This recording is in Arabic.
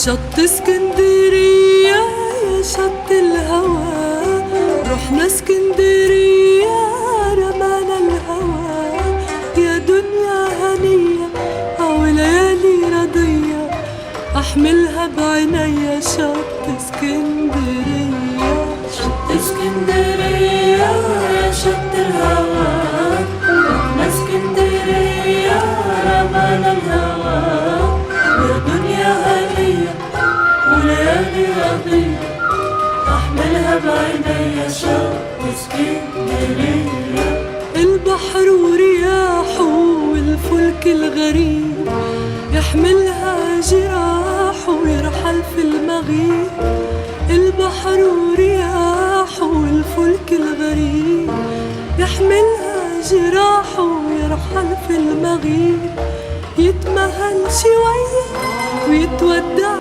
شط اسكندرية يا شط الهوى، رحنا اسكندرية رمانا الهوى. يا دنيا هنية أو ليالي رضية أحملها بعينيا. شط اسكندرية، شط اسكندرية يا شط الهوى، رحنا اسكندرية رمانا الهوى. يا دنيا هنية وليالي رضية أحملها بعينيا. شط اسكندرية، البحر ورياحه والفلك الغريب يحملها جراحه ويرحل في المغيب. البحر ورياحه والفلك الغريب يحملها جراحه ويرحل في المغيب. يتمهل شوية ويتودع